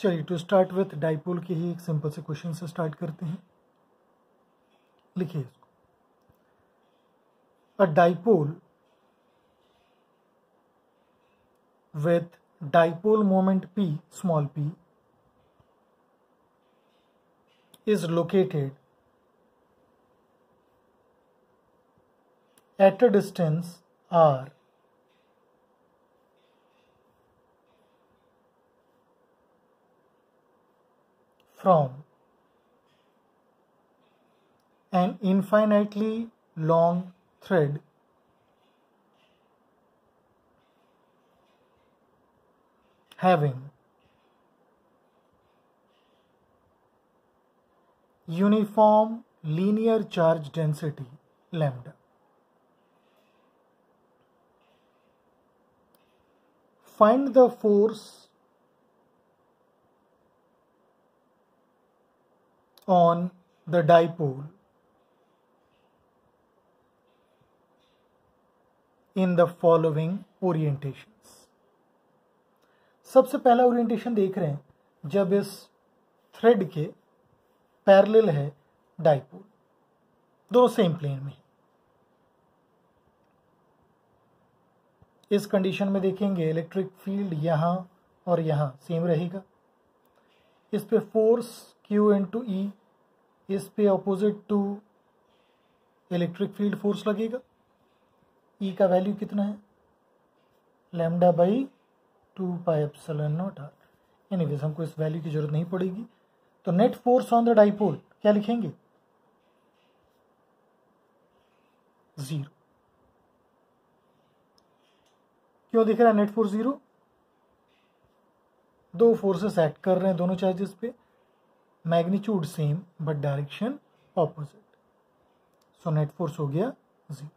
चलिए to start with dipole के ही एक सिंपल से क्वेश्चन से स्टार्ट करते हैं। लिखिए इसको, अ dipole with dipole moment p, small p, is located at a distance r from an infinitely long thread having uniform linear charge density lambda. Find the force on the dipole in the following orientations. सबसे पहला orientation देख रहे हैं जब इस thread के parallel है dipole, दोनों सेम प्लेन में। इस कंडीशन में देखेंगे इलेक्ट्रिक फील्ड यहाँ और यहाँ सेम रहेगा। इस पे फोर्स Q इंटू E, इस पे opposite to electric field force लगेगा। E का वैल्यू कितना है, lambda by 2 pi epsilon naught r. Anyways हमको इस वैल्यू की जरूरत नहीं पड़ेगी। तो net force on the dipole क्या लिखेंगे, 0। क्यों दिख रहा है नेट फोर्स 0? दो फोर्सेस एक्ट कर रहे हैं दोनों चार्जेस पे, magnitude same but direction opposite, so net force हो गया 0।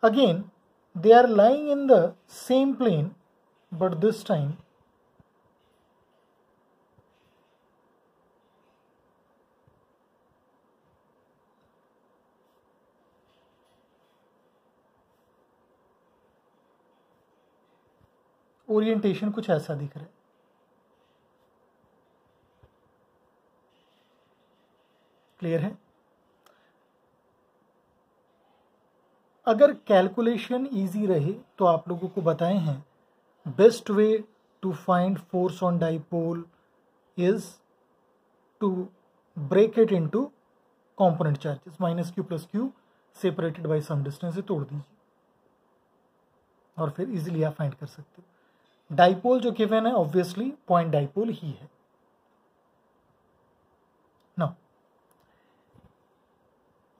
Again they are lying in the same plane, but this time orientation कुछ ऐसा दिख रहा है। क्लियर है? अगर कैलकुलेशन इजी रहे तो आप लोगों को बताए हैं best way to find force on dipole is to break it into component charges, -q + q separated by some distance से तोड़ दीजिए और फिर इजीली आप फाइंड कर सकते हो। डाइपोल जो गिवन है ऑब्वियसली पॉइंट डाइपोल ही है ना।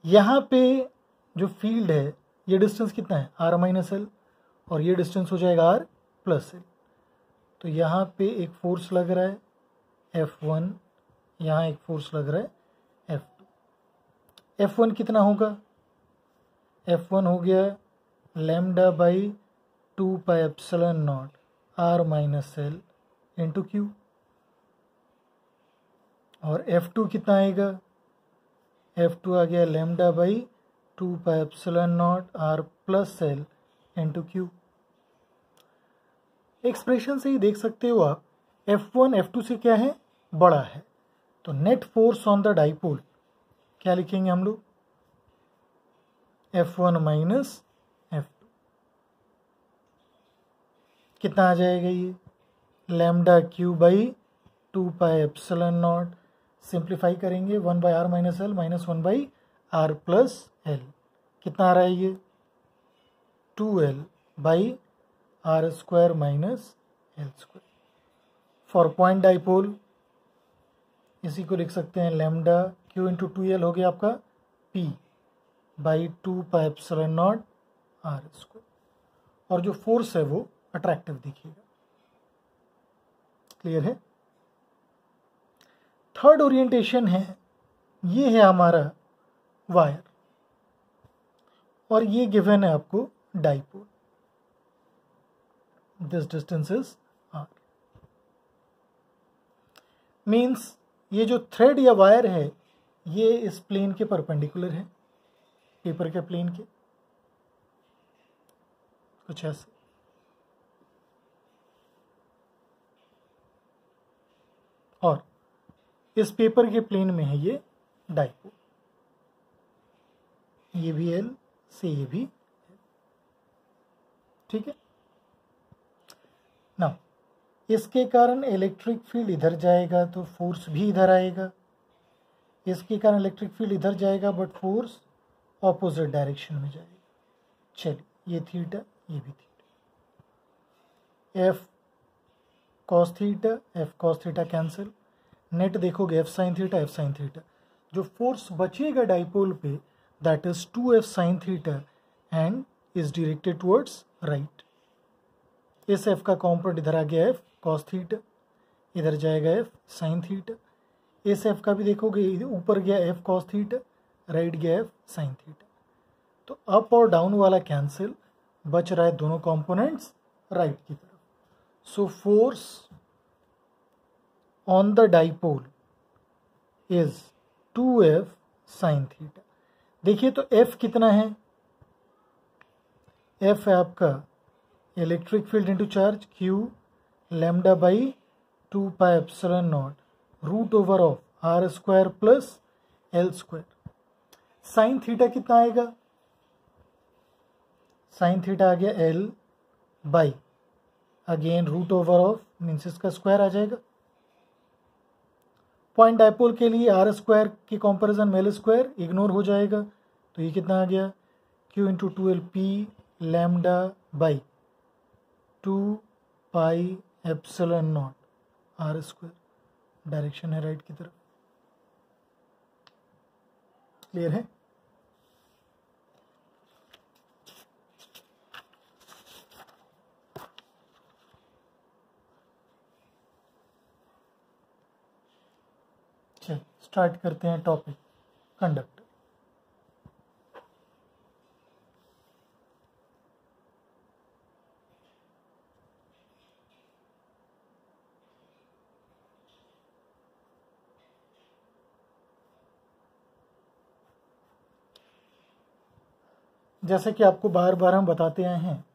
यहां पे जो फील्ड है ये डिस्टेंस कितना है, r - l, और ये डिस्टेंस हो जाएगा r + l। तो यहाँ पे एक फोर्स लग रहा है F1, यहाँ एक फोर्स लग रहा है F2। F1 कितना होगा, F1 हो गया lambda by 2 pi epsilon not r - l into Q, और F2 कितना आएगा, F2 आ गया lambda by 2 pi epsilon not r + l into Q। Expression से ही देख सकते हो आप F1 F2 से क्या है, बड़ा है। तो net force on the dipole क्या लिखेंगे हम लोग, F1 - F2। कितना आ जाएगा ये, lambda Q by 2 pi epsilon not, simplify करेंगे 1 by r - l -1 by r + l। कितना आ रहा है ये, 2l by r² - l²। For point dipole इसी को लिख सकते हैं लैम्डा Q इंटू 2l हो गया आपका P by 2 pi epsilon not r², और जो फोर्स है वो अट्रैक्टिव दिखेगा। क्लियर है? थर्ड ओरिएंटेशन है, ये है हमारा वायर और ये गिवन है आपको dipole, this distance is r। Means ये जो थ्रेड या वायर है ये इस प्लेन के परपेंडिकुलर है, पेपर के प्लेन के, कुछ ऐसे। और इस पेपर के प्लेन में है ये डाइपोल, ये भी एल से ये भी, ठीक है ना। इसके कारण इलेक्ट्रिक फील्ड इधर जाएगा तो फोर्स भी इधर आएगा, इसके कारण इलेक्ट्रिक फील्ड इधर जाएगा बट फोर्स ऑपोजिट डायरेक्शन में जाएगा। चलिए ये थीटा ये भी theta, F cos theta cancel, net देखोगे एफ साइन थीटा, जो फोर्स बचेगा डाइपोल पे that is 2f sine theta and is directed towards right. इस एफ का कॉम्पोनेंट इधर आ गया एफ कॉस थीटा, इधर जाएगा एफ साइन थीटा, इस एफ का भी देखोगे ऊपर गया एफ कॉस थीटा, राइट गया एफ साइन थीटा, तो अप और डाउन वाला कैंसिल, बच रहा है दोनों कंपोनेंट्स राइट की तरफ। So force on the dipole is 2f sine theta. देखिए तो f कितना है, f है आपका electric field into charge q lambda by 2 pi epsilon naught root over of r square plus l square. Sine theta कितना आएगा, sine theta आ गया l by again root over of means इसका square आ जाएगा। Point dipole के लिए r square की कंपैरिजन में एल स्क्वायर इग्नोर हो जाएगा, तो ये कितना आ गया q into 2l p lambda by 2 pi epsilon naught r square, direction है राइट की तरफ। क्लियर है। चलिए स्टार्ट करते हैं टॉपिक कंडक्टर। जैसे कि आपको बार बार हम बताते आए हैं,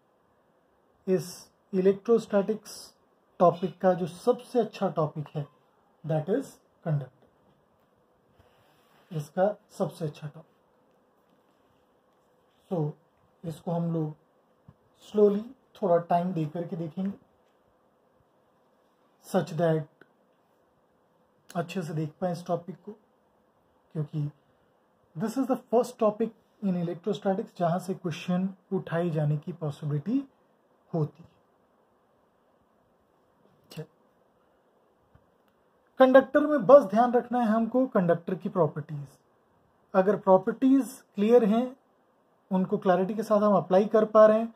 इस इलेक्ट्रोस्टैटिक्स टॉपिक का जो सबसे अच्छा टॉपिक है दैट इज कंडक्टर, इसका सबसे अच्छा टॉपिक। तो इसको हम लोग स्लोली थोड़ा टाइम दे करके देखेंगे सच दैट अच्छे से देख पाए इस टॉपिक को, क्योंकि this is the first topic in electrostatics जहां से क्वेश्चन उठाई जाने की पॉसिबिलिटी होती है। कंडक्टर में बस ध्यान रखना है हमको कंडक्टर की प्रॉपर्टीज। अगर प्रॉपर्टीज क्लियर हैं, उनको क्लैरिटी के साथ हम अप्लाई कर पा रहे हैं,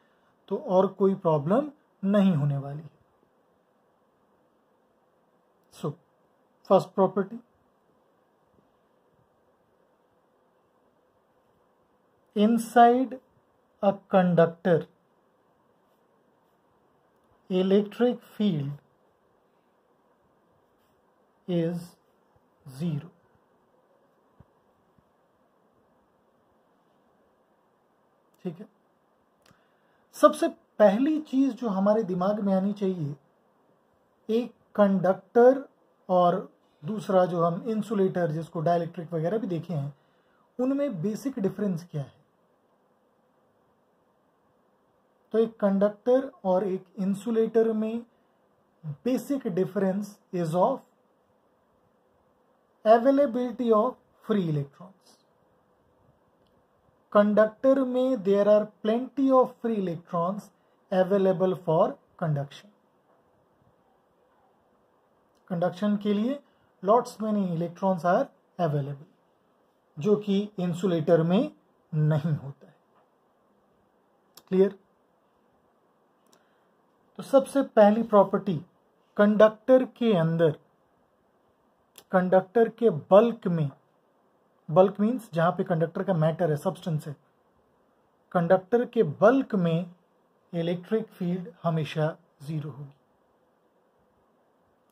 तो और कोई प्रॉब्लम नहीं होने वाली है। So first property, inside a conductor electric field is 0। ठीक है। सबसे पहली चीज जो हमारे दिमाग में आनी चाहिए, एक कंडक्टर और दूसरा जो हम इंसुलेटर जिसको डाइलेक्ट्रिक वगैरह भी देखे हैं, उनमें बेसिक डिफरेंस क्या है। तो एक कंडक्टर और एक इंसुलेटर में basic difference is of availability of free electrons. Conductor में there are plenty of free electrons available for conduction. Conduction के लिए lots many electrons are available, जो कि इंसुलेटर में नहीं होता है। क्लियर। तो सबसे पहली प्रॉपर्टी, कंडक्टर के अंदर, कंडक्टर के बल्क में, बल्क मीन्स जहां पे कंडक्टर का मैटर है, सब्सटेंस है, कंडक्टर के बल्क में इलेक्ट्रिक फील्ड हमेशा 0 होगी।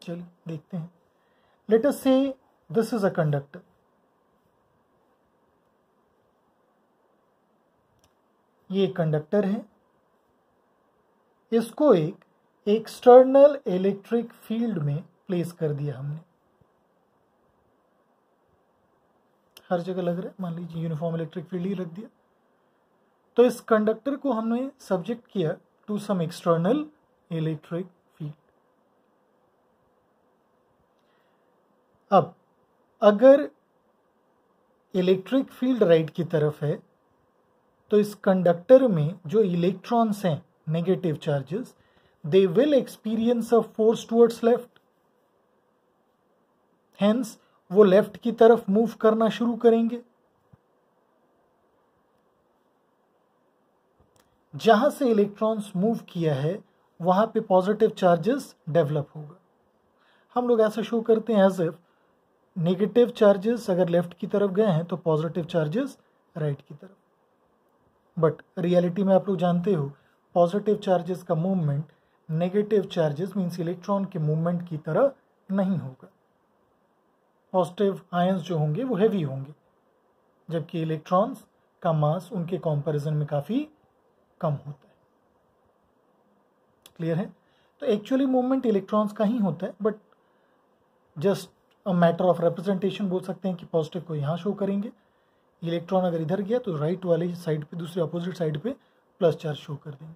चलिए देखते हैं। लेट अस से दिस इज अ कंडक्टर। ये कंडक्टर है, इसको एक एक्सटर्नल इलेक्ट्रिक फील्ड में प्लेस कर दिया हमने। हर जगह लग रहा है, मान लीजिए यूनिफॉर्म इलेक्ट्रिक फील्ड ही रख दिया। तो इस कंडक्टर को हमने सब्जेक्ट किया to some external electric field. अब अगर इलेक्ट्रिक फील्ड राइट की तरफ है तो इस कंडक्टर में जो इलेक्ट्रॉन्स हैं, negative charges, they will experience a force towards left, hence वो लेफ्ट की तरफ मूव करना शुरू करेंगे। जहां से इलेक्ट्रॉन्स मूव किया है वहां पे पॉजिटिव चार्जेस डेवलप होगा। हम लोग ऐसा शो करते हैं एज इफ नेगेटिव चार्जेस अगर लेफ्ट की तरफ गए हैं तो पॉजिटिव चार्जेस राइट की तरफ। बट रियलिटी में आप लोग जानते हो पॉजिटिव चार्जेस का movement negative charges means electron के मूवमेंट की तरह नहीं होगा। पॉजिटिव आयंस जो होंगे वो हैवी होंगे, जबकि इलेक्ट्रॉन्स का मास उनके कंपैरिजन में काफ़ी कम होता है। क्लियर है? तो एक्चुअली मूवमेंट इलेक्ट्रॉन्स का ही होता है, but just a matter of representation बोल सकते हैं कि पॉजिटिव को यहाँ शो करेंगे, इलेक्ट्रॉन अगर इधर गया तो राइट वाली साइड पे, दूसरी अपोजिट साइड पे प्लस चार्ज शो कर देंगे।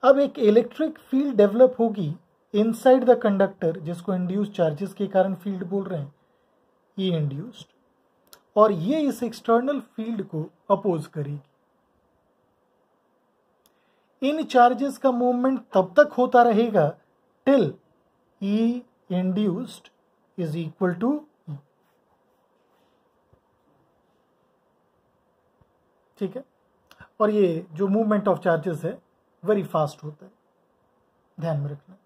अब एक इलेक्ट्रिक फील्ड डेवलप होगी इनसाइड द कंडक्टर, जिसको इंड्यूस्ड चार्जेस के कारण फील्ड बोल रहे हैं, ये इंड्यूस्ड, और ये इस एक्सटर्नल फील्ड को अपोज करेगी। इन चार्जेस का मूवमेंट तब तक होता रहेगा till E induced is equal to E. ठीक है? और ये जो मूवमेंट ऑफ चार्जेस है वेरी फास्ट होता है, ध्यान में रखना,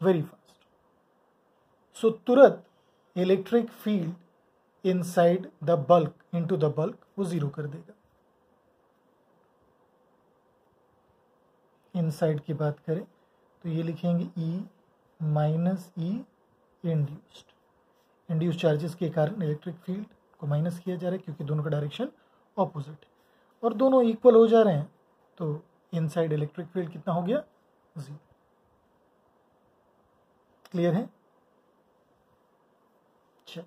वेरी फास्ट। सो तुरंत electric field inside the bulk into the bulk वो जीरो कर देगा। इनसाइड की बात करें तो ये लिखेंगे E minus E induced. Induced charges के कारण इलेक्ट्रिक फील्ड को माइनस किया जा रहा है क्योंकि दोनों का डायरेक्शन ऑपोजिट है और दोनों इक्वल हो जा रहे हैं, तो इनसाइड इलेक्ट्रिक फील्ड कितना हो गया? जीरो। क्लियर है? चल,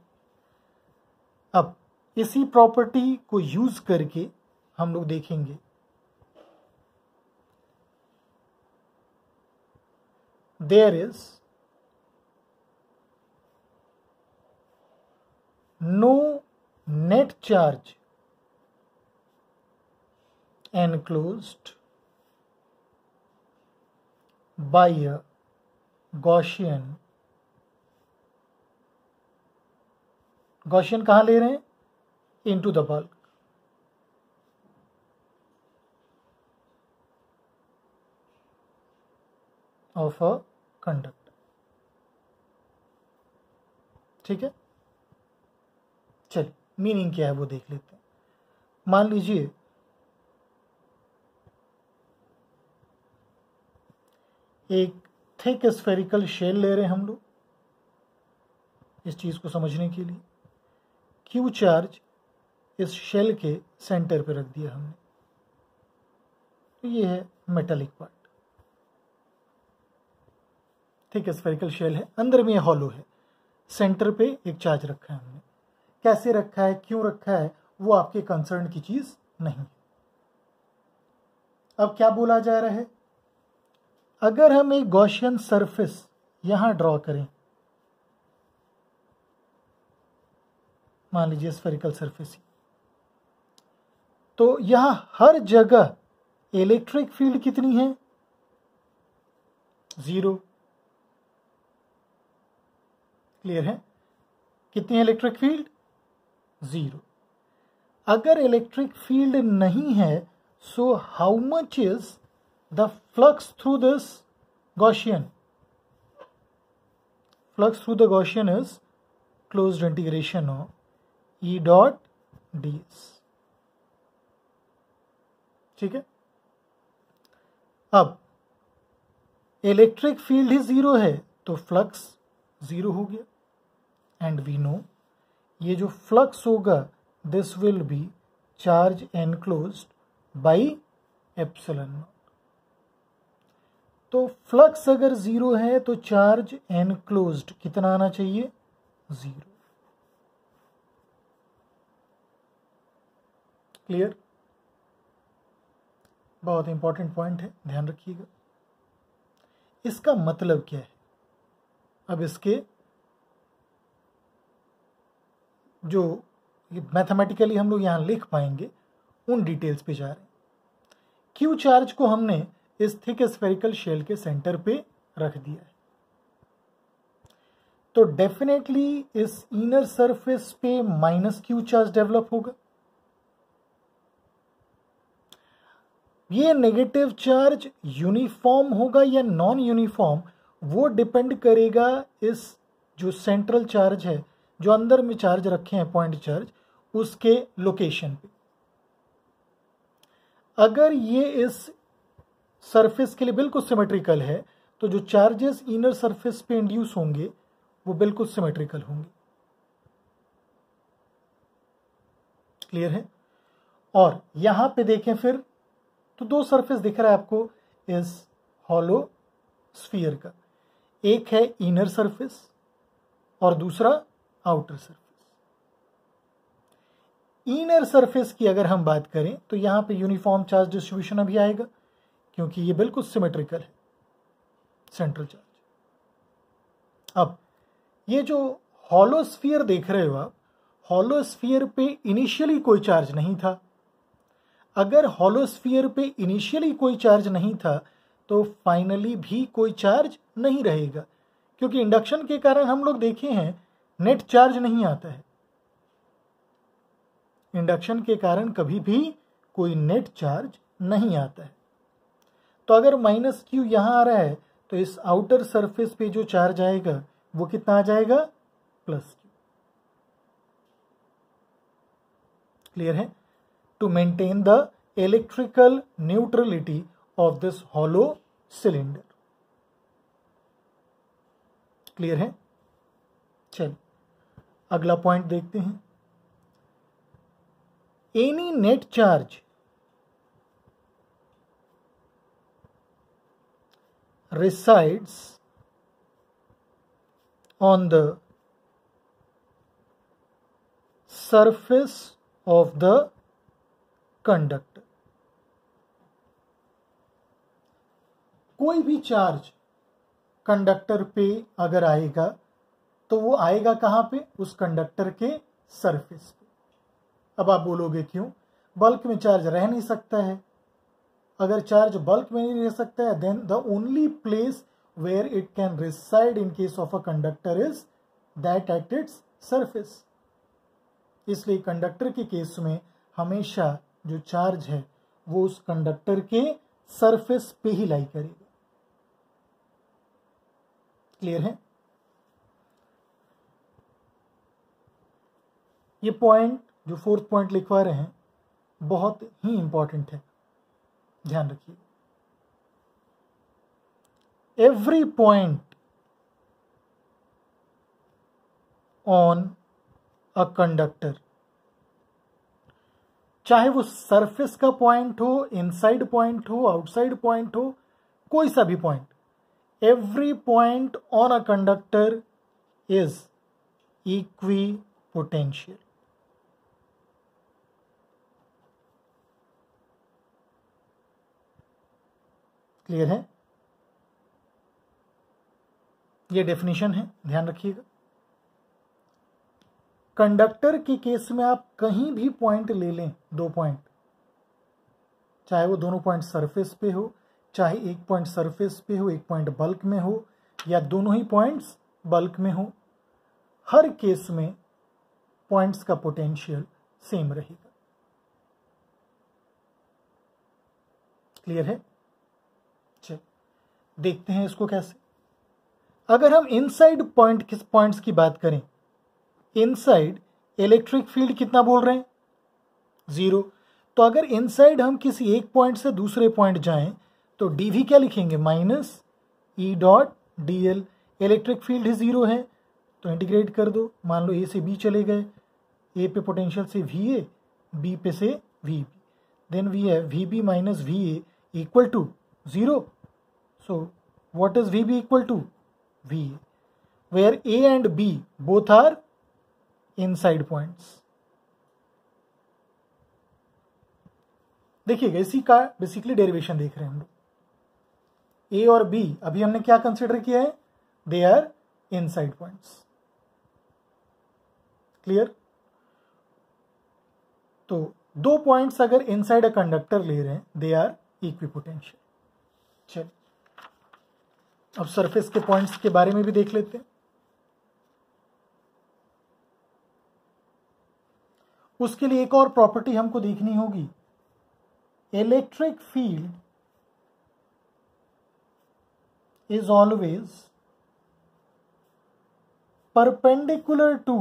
अब इसी प्रॉपर्टी को यूज करके हम लोग देखेंगे there is no net charge enclosed by a Gaussian कहाँ ले रहे हैं? into the bulk of a conductor. ठीक है? चलिए मीनिंग क्या है वो देख लेते हैं। मान लीजिए एक थिक स्फेरिकल शेल ले रहे हैं हम लोग इस चीज को समझने के लिए। क्यू चार्ज इस शेल के सेंटर पे रख दिया हमने, तो ये है मेटालिक पार्ट। ठीक है, स्फेरिकल शेल है, अंदर में ये हॉलो है, सेंटर पे एक चार्ज रखा है हमने। कैसे रखा है, क्यों रखा है, वो आपके कंसर्न की चीज नहीं है। अब क्या बोला जा रहा है, अगर हम एक गॉसियन सरफेस यहां ड्रॉ करें, मान लीजिए स्फेरिकल सरफेस ही, तो यहां हर जगह इलेक्ट्रिक फील्ड कितनी है? जीरो। क्लियर है? कितनी है इलेक्ट्रिक फील्ड? जीरो। अगर इलेक्ट्रिक फील्ड नहीं है, so how much is the flux through this Gaussian? Flux through the Gaussian is closed integration of E dot ds। ठीक है? अब इलेक्ट्रिक फील्ड ही जीरो है तो फ्लक्स जीरो हो गया। एंड वी नो ये जो फ्लक्स होगा this will be charge enclosed by epsilon not. तो फ्लक्स अगर जीरो है तो चार्ज एनक्लोज्ड कितना आना चाहिए? जीरो। क्लियर? बहुत इंपॉर्टेंट पॉइंट है, ध्यान रखिएगा। इसका मतलब क्या है? अब इसके जो मैथमेटिकली हम लोग यहाँ लिख पाएंगे उन डिटेल्स पे जा रहे हैं। क्यू चार्ज को हमने इस थिक स्फेरिकल शेल के सेंटर पे रख दिया है, तो डेफिनेटली इस इनर सरफेस पे माइनस क्यू चार्ज डेवलप होगा। ये नेगेटिव चार्ज यूनिफॉर्म होगा या नॉन यूनिफॉर्म, वो डिपेंड करेगा इस जो सेंट्रल चार्ज है, जो अंदर में चार्ज रखे हैं पॉइंट चार्ज, उसके लोकेशन पे। अगर ये इस सरफेस के लिए बिल्कुल सिमेट्रिकल है तो जो चार्जेस इनर सरफेस पे इंड्यूस होंगे वो बिल्कुल सिमेट्रिकल होंगे। क्लियर है? और यहां पे देखें फिर तो दो सरफेस दिख रहा है आपको इस हॉलो स्फीयर का, एक है इनर सरफेस और दूसरा आउटर सरफेस। इनर सरफेस की अगर हम बात करें तो यहां पे यूनिफॉर्म चार्ज डिस्ट्रीब्यूशन अभी आएगा क्योंकि ये बिल्कुल सिमेट्रिकल है सेंट्रल चार्ज। अब ये जो हॉलो स्फीयर देख रहे हो आप, हॉलो स्फीयर पे इनिशियली कोई चार्ज नहीं था। अगर हॉलो स्फीयर पे इनिशियली कोई चार्ज नहीं था तो फाइनली भी कोई चार्ज नहीं रहेगा, क्योंकि इंडक्शन के कारण हम लोग देखे हैं नेट चार्ज नहीं आता है। इंडक्शन के कारण कभी भी कोई नेट चार्ज नहीं आता है। तो अगर माइनस क्यू यहां आ रहा है तो इस आउटर सरफेस पे जो चार्ज आएगा वो कितना आ जाएगा? Plus q. क्लियर है? To maintain the electrical neutrality of this hollow cylinder. Clear है? चलिए अगला पॉइंट देखते हैं। Any net charge resides on the surface of the conductor। कोई भी चार्ज कंडक्टर पे अगर आएगा तो वो आएगा कहां पे? उस कंडक्टर के सरफेस पे। अब आप बोलोगे क्यों? बल्क में चार्ज रह नहीं सकता है। अगर चार्ज बल्क में नहीं रह सकता है then the only place where it can reside in case of a conductor is that at its surface. इसलिए कंडक्टर के केस में हमेशा जो चार्ज है वो उस कंडक्टर के सरफेस पे ही लाई करेगा। क्लियर है? ये पॉइंट जो फोर्थ पॉइंट लिखवा रहे हैं बहुत ही इंपॉर्टेंट है, ध्यान रखिए। Every point on a conductor, चाहे वो सरफेस का पॉइंट हो, इनसाइड पॉइंट हो, आउटसाइड पॉइंट हो, कोई सा भी point, every point on a conductor is equipotential. Clear है? ये डेफिनेशन है, ध्यान रखिएगा। कंडक्टर के केस में आप कहीं भी पॉइंट ले लें, दो पॉइंट, चाहे वो दोनों पॉइंट सरफेस पे हो, चाहे एक पॉइंट सरफेस पे हो, एक पॉइंट बल्क में हो, या दोनों ही पॉइंट्स बल्क में हो, हर केस में पॉइंट्स का पोटेंशियल सेम रहेगा। क्लियर है? चलिए देखते हैं इसको कैसे। अगर हम इनसाइड पॉइंट्स की बात करें, इनसाइड इलेक्ट्रिक फील्ड कितना बोल रहे हैं? 0। तो अगर इनसाइड हम किसी एक पॉइंट से दूसरे पॉइंट जाएं तो dv क्या लिखेंगे? Minus E dot D L. Electric field ही 0 है तो इंटीग्रेट कर दो। मान लो ए से बी चले गए, ए पे पोटेंशियल से वी ए, बी पे say V B, then V है V B minus V A equal to 0। So what is V B equal to? V A, where A and B both are inside points। देखिएगा इसी का basically derivation देख रहे हैं हम लोग। ए और बी अभी हमने क्या कंसिडर किया है, they are inside points. Clear? तो दो पॉइंट्स अगर इनसाइड अ कंडक्टर ले रहे हैं, दे आर इक्विपोटेंशियल। चलिए अब सरफेस के पॉइंट्स के बारे में भी देख लेते हैं। उसके लिए एक और प्रॉपर्टी हमको देखनी होगी, electric field is always perpendicular to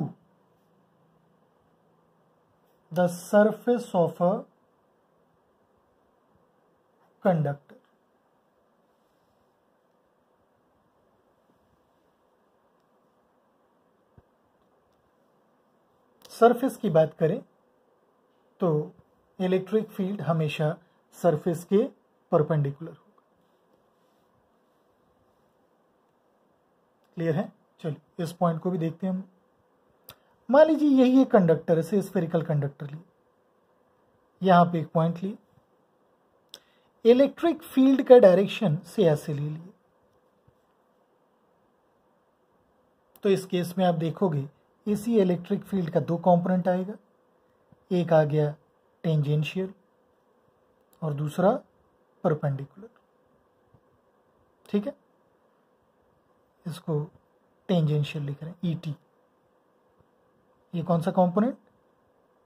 the surface of a conductor. Surface की बात करें तो इलेक्ट्रिक फील्ड हमेशा सरफेस के परपेंडिकुलर होगा। क्लियर है? चलिए इस पॉइंट को भी देखते हैं हम। मान लीजिए यही एक कंडक्टर है, स्फेरिकल कंडक्टर लिए, यहां पे एक पॉइंट लिए, इलेक्ट्रिक फील्ड का डायरेक्शन से ऐसे ले लिए। तो इस केस में आप देखोगे इसी इलेक्ट्रिक फील्ड का दो कंपोनेंट आएगा, एक आ गया टेंजेंशियल और दूसरा परपेंडिकुलर। ठीक है, इसको टेंजेंशियल लिख रहे हैं, ET। ये कौन सा कंपोनेंट?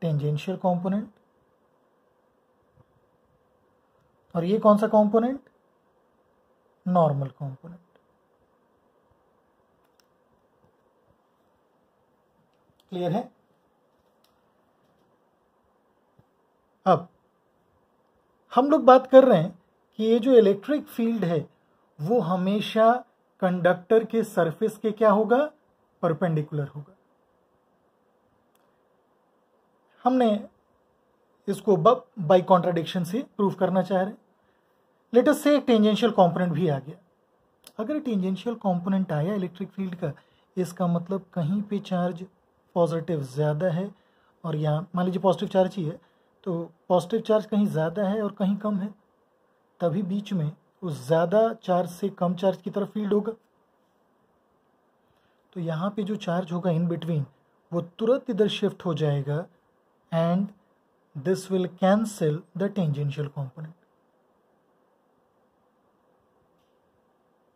Tangential component. और ये कौन सा कंपोनेंट? Normal component. क्लियर है? अब हम लोग बात कर रहे हैं कि ये जो इलेक्ट्रिक फील्ड है वो हमेशा कंडक्टर के सरफेस के क्या होगा? परपेंडिकुलर होगा। हमने इसको बाय कॉन्ट्राडिक्शन से प्रूव करना चाह रहे हैं। लेट अस से एक टेंजेंशियल कंपोनेंट भी आ गया। अगर टेंजेंशियल कंपोनेंट आया इलेक्ट्रिक फील्ड का, इसका मतलब कहीं पे चार्ज पॉजिटिव ज़्यादा है और यहाँ मान लीजिए पॉजिटिव चार्ज ही है, तो पॉजिटिव चार्ज कहीं ज़्यादा है और कहीं कम है, तभी बीच में उस ज़्यादा चार्ज से कम चार्ज की तरफ फील्ड होगा। तो यहाँ पे जो चार्ज होगा इन बिटवीन वो तुरंत इधर शिफ्ट हो जाएगा and this will cancel the tangential component.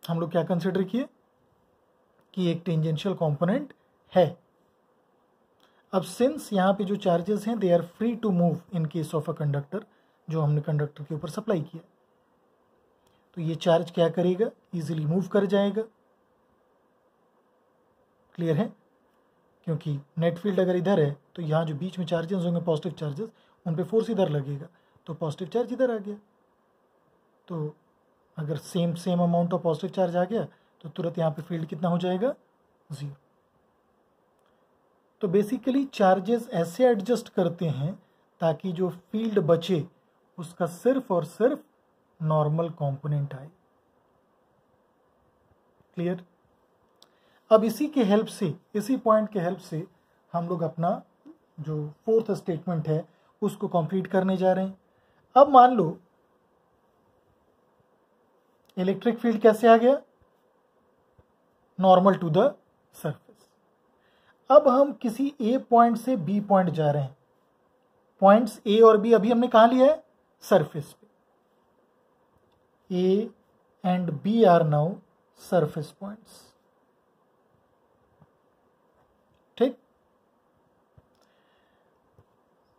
हम लोग क्या कंसिडर किए कि एक टेंजेंशियल कंपोनेंट है। अब सिंस यहाँ पे जो चार्जेस हैं they are free to move in case of a conductor, जो हमने कंडक्टर के ऊपर सप्लाई किया, तो ये चार्ज क्या करेगा? इजीली मूव कर जाएगा। क्लियर है? क्योंकि नेट फील्ड अगर इधर है तो यहाँ जो बीच में चार्जेस होंगे पॉजिटिव चार्जेस, उन पे फोर्स इधर लगेगा, तो पॉजिटिव चार्ज इधर आ गया। तो अगर same amount of positive charge आ गया तो तुरंत यहाँ पे फील्ड कितना हो जाएगा? 0। तो बेसिकली चार्जेस ऐसे एडजस्ट करते हैं ताकि जो फील्ड बचे उसका सिर्फ और सिर्फ नॉर्मल कंपोनेंट आए। क्लियर? अब इसी के हेल्प से, इसी पॉइंट के हेल्प से हम लोग अपना जो फोर्थ स्टेटमेंट है उसको कंप्लीट करने जा रहे हैं। अब मान लो इलेक्ट्रिक फील्ड कैसे आ गया? Normal to the surface. अब हम किसी ए पॉइंट से बी पॉइंट जा रहे हैं। पॉइंट्स ए और बी अभी हमने कहाँ लिया है? सरफेस पे। A and B are now surface points. ठीक?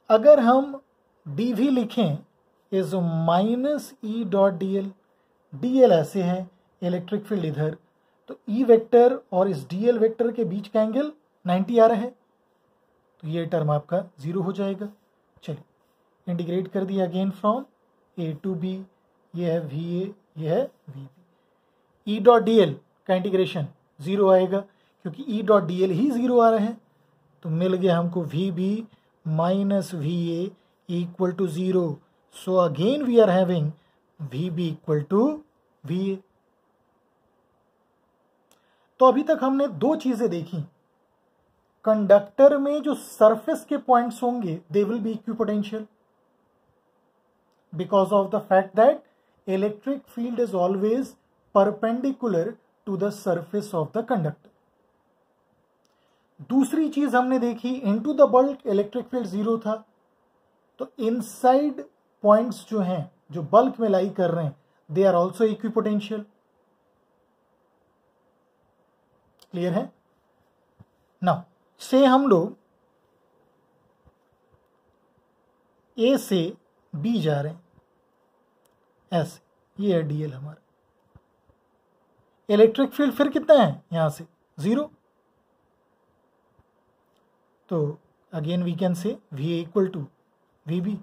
अगर हम डी भी लिखें is minus E dot D L, D L ऐसे है, इलेक्ट्रिक फील्ड इधर, तो ई वेक्टर और इस डी एल वेक्टर के बीच का एंगल 90 आ रहा है, तो ये टर्म आपका 0 हो जाएगा। चलिए इंटीग्रेट कर दिया again from A to B, ये है वी ए, ये है V B. E dot D L का इंटीग्रेशन 0 आएगा क्योंकि ई डॉट डी एल ही 0 आ रहा है, तो मिल गया हमको V B minus V A equal to 0। So again we are having V B equal to V A. तो अभी तक हमने दो चीजें देखी। कंडक्टर में जो सरफेस के पॉइंट्स होंगे they will be equipotential, because of the fact that electric field is always perpendicular to the surface of the conductor. दूसरी चीज हमने देखी, into the bulk electric field 0 था, तो इनसाइड पॉइंट्स जो हैं जो बल्क में लाई कर रहे हैं they are also equipotential. Clear है? नाउ से हम लोग ए से बी जा रहे हैं ऐसे, ये है डीएल हमारा. इलेक्ट्रिक फील्ड फिर कितना है यहां से 0, तो again we can say V equal to V B.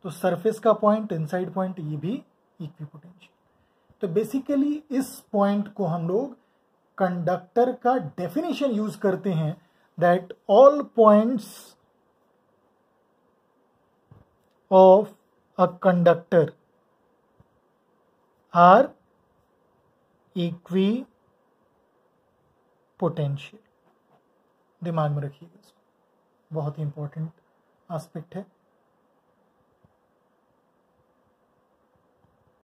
तो सरफेस का पॉइंट, इनसाइड पॉइंट, ये भी इक्विपोटेंशियल. तो बेसिकली इस पॉइंट को हम लोग कंडक्टर का डेफिनेशन यूज करते हैं, that all points of a conductor are equipotential. दिमाग में रखिएगा इसको, बहुत ही इंपॉर्टेंट एस्पेक्ट है.